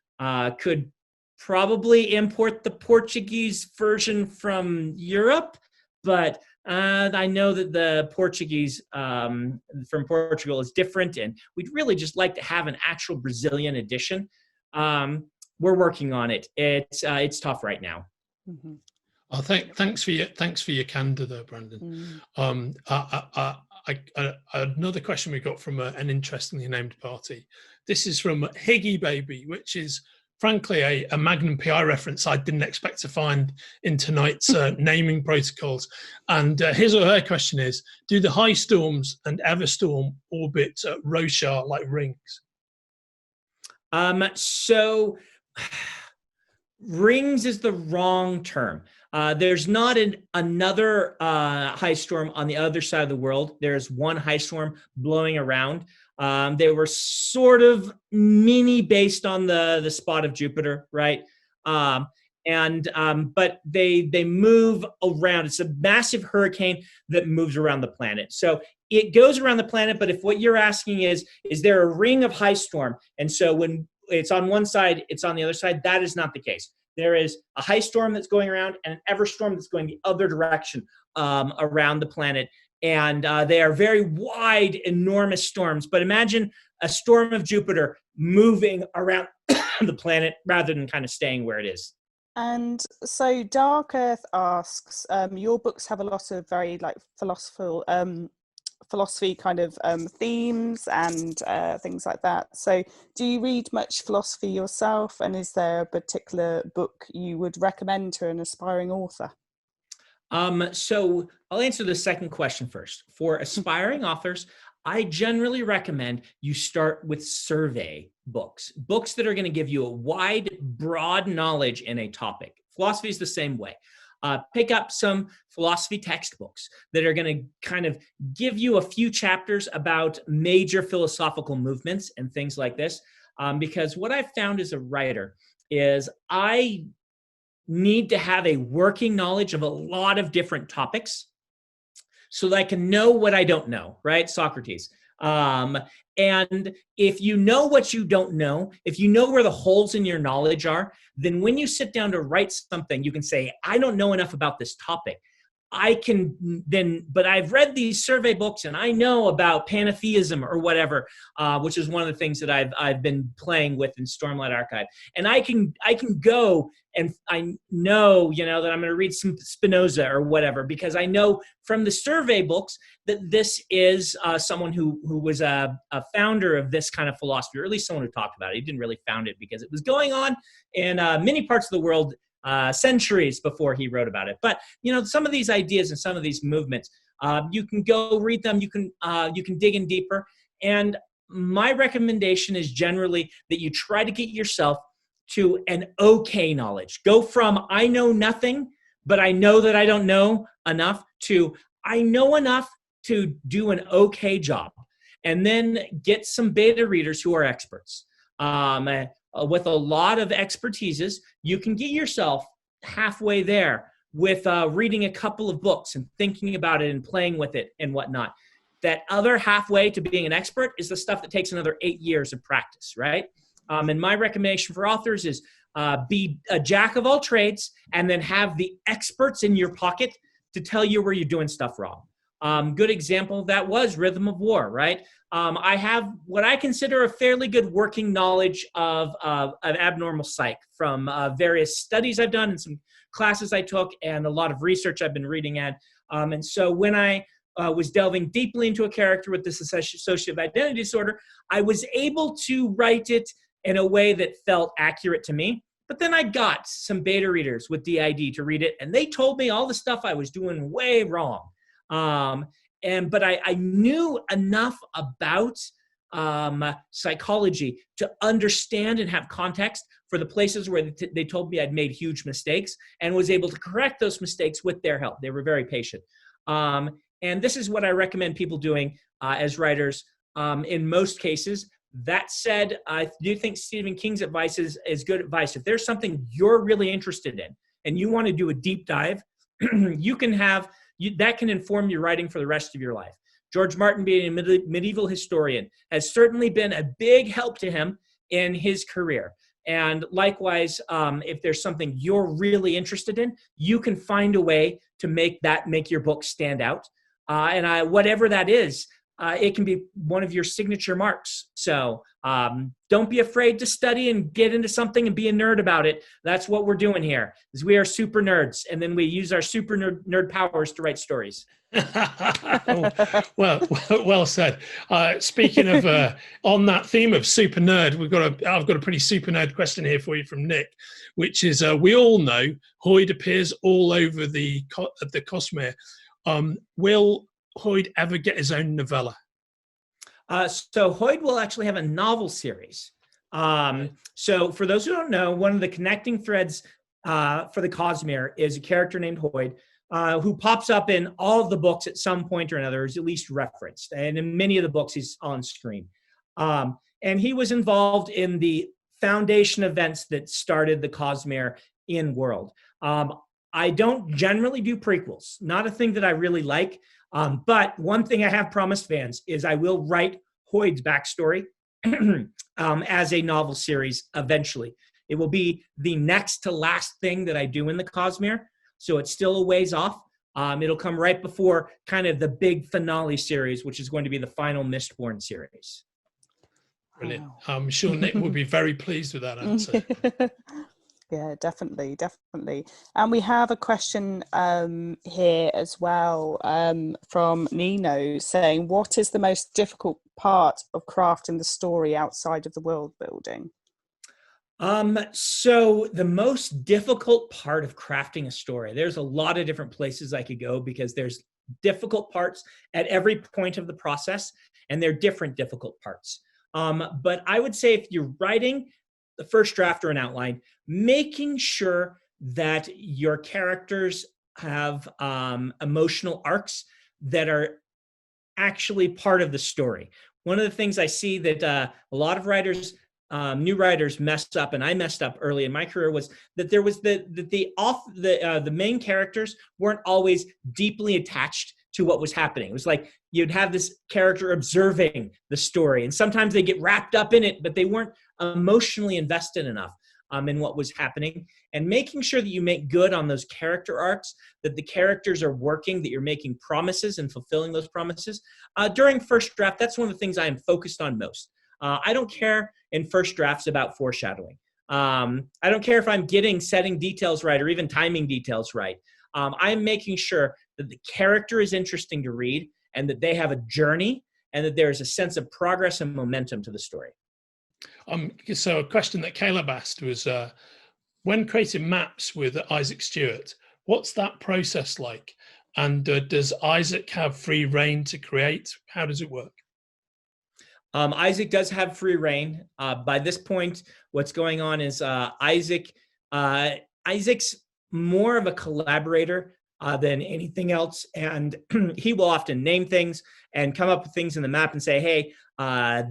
could probably import the Portuguese version from Europe, but I know that the Portuguese from Portugal is different, and we'd really just like to have an actual Brazilian edition. We're working on it. It's tough right now. Mm-hmm. Oh, thanks for your candor there, Brandon. Another question we got from an interestingly named party. This is from Higgy Baby, which is frankly a Magnum PI reference I didn't expect to find in tonight's naming protocols. And his or her question is: do the High Storms and Everstorm orbit Roshar like rings? So rings is the wrong term. There's not another high storm on the other side of the world. There's one high storm blowing around. They were sort of mini based on the spot of Jupiter, right? But they move around. It's a massive hurricane that moves around the planet. So it goes around the planet, but if what you're asking is there a ring of high storm? And so when it's on one side, it's on the other side, that is not the case. There is a high storm that's going around and an everstorm that's going the other direction around the planet. And they are very wide, enormous storms. But imagine a storm of Jupiter moving around the planet rather than kind of staying where it is. And so Dark Earth asks, your books have a lot of very like philosophy kind of themes and things like that. So do you read much philosophy yourself? And is there a particular book you would recommend to an aspiring author? So I'll answer the second question first. For aspiring authors, I generally recommend you start with survey books that are going to give you a wide, broad knowledge in a topic. Philosophy is the same way. Pick up some philosophy textbooks that are going to kind of give you a few chapters about major philosophical movements and things like this. Because what I've found as a writer is I need to have a working knowledge of a lot of different topics so that I can know what I don't know, right? Socrates. And if you know what you don't know, if you know where the holes in your knowledge are, then when you sit down to write something, you can say, I don't know enough about this topic. But I've read these survey books and I know about pantheism or whatever, which is one of the things that I've been playing with in Stormlight Archive. And I can go and I know, that I'm going to read some Spinoza or whatever, because I know from the survey books that this is someone who was a founder of this kind of philosophy, or at least someone who talked about it. He didn't really found it because it was going on in many parts of the world centuries before he wrote about it. But some of these ideas and some of these movements, you can go read them. You can dig in deeper. And my recommendation is generally that you try to get yourself to an okay knowledge. Go from I know nothing, but I know that I don't know enough, to I know enough to do an okay job. And then get some beta readers who are experts. With a lot of expertises, you can get yourself halfway there with reading a couple of books and thinking about it and playing with it and whatnot. That other halfway to being an expert is the stuff that takes another 8 years of practice, right? And my recommendation for authors is be a jack of all trades and then have the experts in your pocket to tell you where you're doing stuff wrong. Good example of that was Rhythm of War, right? I have what I consider a fairly good working knowledge of abnormal psych from various studies I've done and some classes I took and a lot of research I've been reading at. And so when I was delving deeply into a character with this associative identity disorder, I was able to write it in a way that felt accurate to me. But then I got some beta readers with DID to read it, and they told me all the stuff I was doing way wrong. But I knew enough about psychology to understand and have context for the places where they told me I'd made huge mistakes, and was able to correct those mistakes with their help. They were very patient. And this is what I recommend people doing as writers in most cases. That said, I do think Stephen King's advice is good advice. If there's something you're really interested in and you want to do a deep dive, that can inform your writing for the rest of your life. George Martin, being a medieval historian, has certainly been a big help to him in his career. And likewise, if there's something you're really interested in, you can find a way to make your book stand out. Whatever that is, it can be one of your signature marks. So don't be afraid to study and get into something and be a nerd about it. That's what we're doing here, is we are super nerds, and then we use our super nerd powers to write stories. Oh, well said. Speaking of on that theme of super nerd, I've got a pretty super nerd question here for you from Nick, which is we all know Hoyt appears all over the Cosmere. Will Hoyt ever get his own novella? So Hoyt will actually have a novel series. So for those who don't know, one of the connecting threads for the Cosmere is a character named Hoyt, who pops up in all of the books at some point or another, is at least referenced. And in many of the books, he's on screen. And he was involved in the foundation events that started the Cosmere in world. I don't generally do prequels, not a thing that I really like. But one thing I have promised fans is I will write Hoyt's backstory as a novel series eventually. It will be the next to last thing that I do in the Cosmere. So it's still a ways off. It'll come right before kind of the big finale series, which is going to be the final Mistborn series. Brilliant. I'm sure Nick will be very pleased with that answer. Yeah, definitely. And we have a question here as well from Nino saying, what is the most difficult part of crafting the story outside of the world building? So the most difficult part of crafting a story, there's a lot of different places I could go, because there's difficult parts at every point of the process, and they're different difficult parts. But I would say if you're writing the first draft or an outline, making sure that your characters have emotional arcs that are actually part of the story. One of the things I see that a lot of writers, new writers messed up, and I messed up early in my career, was that there was the main characters weren't always deeply attached to what was happening. It was like you'd have this character observing the story, and sometimes they get wrapped up in it, but they weren't emotionally invested enough in what was happening. And making sure that you make good on those character arcs, that the characters are working, that you're making promises and fulfilling those promises. During first draft, that's one of the things I am focused on most. I don't care in first drafts about foreshadowing. I don't care if I'm getting setting details right or even timing details right. I'm making sure that the character is interesting to read, and that they have a journey, and that there's a sense of progress and momentum to the story. So a question that Caleb asked was, when creating maps with Isaac Stewart, what's that process like? And does Isaac have free reign to create? How does it work? Isaac does have free reign. By this point, what's going on is Isaac's more of a collaborator than anything else. And he will often name things and come up with things in the map and say, hey,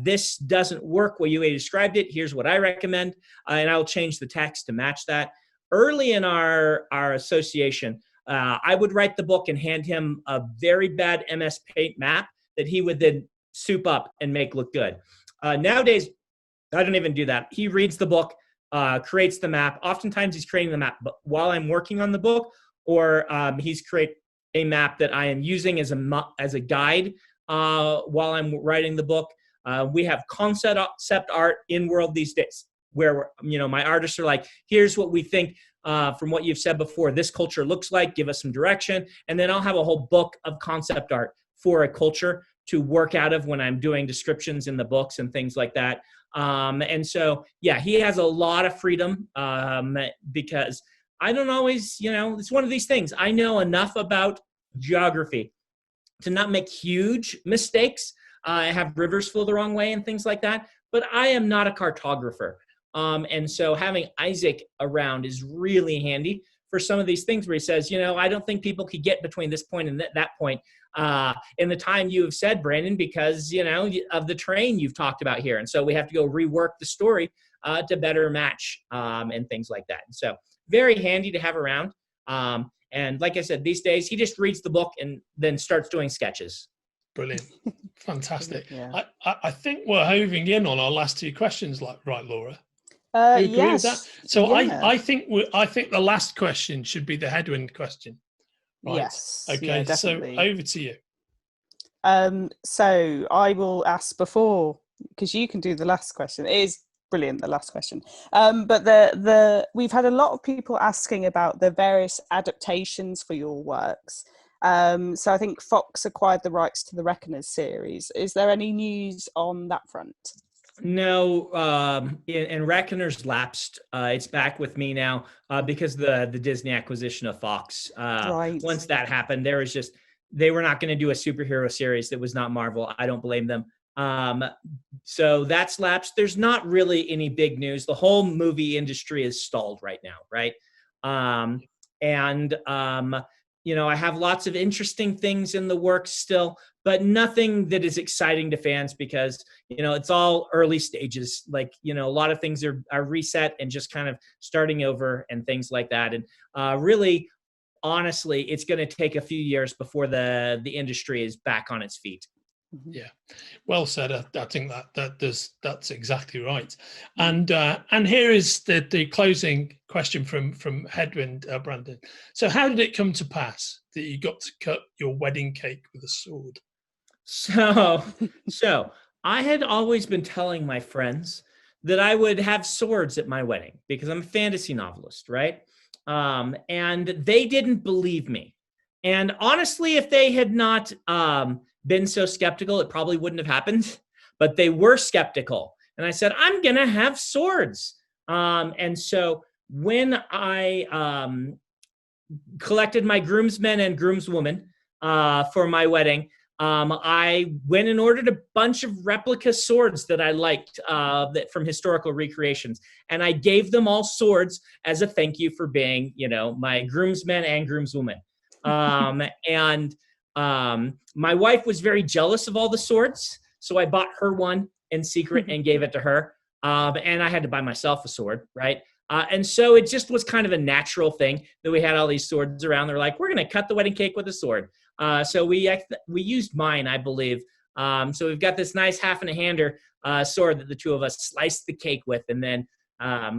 this doesn't work where you described it. Here's what I recommend. And I'll change the text to match that. Early in our association, I would write the book and hand him a very bad MS Paint map that he would then soup up and make look good. Nowadays, I don't even do that. He reads the book, creates the map. Oftentimes he's creating the map while I'm working on the book, or he's create a map that I am using as a guide while I'm writing the book. We have concept art in world these days, where my artists are like, here's what we think from what you've said before, this culture looks like, give us some direction. And then I'll have a whole book of concept art for a culture to work out of when I'm doing descriptions in the books and things like that. And so, yeah, he has a lot of freedom because I don't always, it's one of these things. I know enough about geography to not make huge mistakes. I have rivers flow the wrong way and things like that, but I am not a cartographer. And so having Isaac around is really handy for some of these things where he says, I don't think people could get between this point and that point in the time you have said, Brandon, because, of the terrain you've talked about here. And so we have to go rework the story to better match and things like that. And so very handy to have around. And like I said, these days, he just reads the book and then starts doing sketches. Brilliant. Fantastic. Yeah. I think we're hoving in on our last two questions, right, Laura? You agree with that? Yes. So Yeah. I think the last question should be the headwind question. Right. Yes. Okay. Yeah, So definitely. over to you. So I will ask before, because you can do the last question. It is brilliant, the last question. But we've had a lot of people asking about the various adaptations for your works. So I think Fox acquired the rights to the Reckoners series. Is there any news on that front? No, and Reckoner's lapsed. It's back with me now because the Disney acquisition of Fox. Right. Once that happened, they were not going to do a superhero series that was not Marvel. I don't blame them. So that's lapsed. There's not really any big news. The whole movie industry is stalled right now, right? I have lots of interesting things in the works still, but nothing that is exciting to fans because, it's all early stages. Like, a lot of things are reset and just kind of starting over and things like that. And really, honestly, it's going to take a few years before the industry is back on its feet. Yeah, well said. I think that's exactly right. And here is the closing question from Headwind, Brandon. So, how did it come to pass that you got to cut your wedding cake with a sword? So I had always been telling my friends that I would have swords at my wedding because I'm a fantasy novelist, right? And they didn't believe me. And honestly, if they had not been so skeptical, it probably wouldn't have happened. But they were skeptical. And I said, I'm going to have swords. And so when I collected my groomsmen and groomswomen for my wedding, I went and ordered a bunch of replica swords that I liked from historical recreations. And I gave them all swords as a thank you for being, my groomsmen and groomswomen. My wife was very jealous of all the swords. So I bought her one in secret and gave it to her. And I had to buy myself a sword, right? And so it just was kind of a natural thing that we had all these swords around. They're like, we're going to cut the wedding cake with a sword. So we used mine, I believe. So we've got this nice half and a hander sword that the two of us sliced the cake with. And then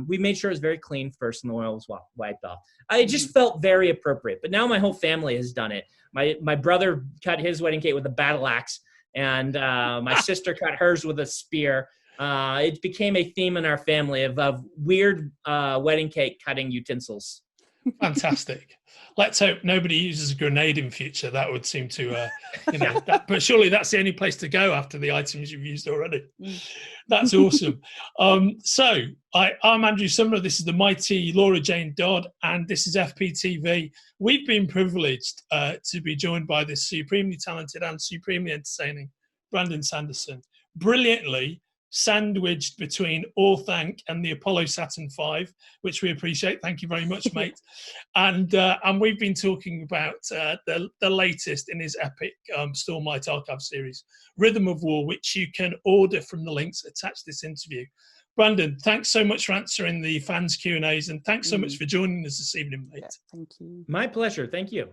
we made sure it was very clean first and the oil was wiped off. It just felt very appropriate. But now my whole family has done it. My brother cut his wedding cake with a battle axe. And my sister cut hers with a spear. It became a theme in our family of weird wedding cake cutting utensils. Fantastic. Let's hope nobody uses a grenade in future. That would seem to, but surely that's the only place to go after the items you've used already. That's awesome. So I'm Andrew Sumner. This is the mighty Laura Jane Dodd, and this is FPTV. We've been privileged to be joined by this supremely talented and supremely entertaining Brandon Sanderson, brilliantly sandwiched between Orthanc and the Apollo Saturn V, which we appreciate. Thank you very much, mate. And we've been talking about the latest in his epic Stormlight Archive series, Rhythm of War, which you can order from the links attached to this interview. Brandon, thanks so much for answering the fans' Q&As, and thanks so much for joining us this evening, mate. Yeah, thank you. My pleasure. Thank you.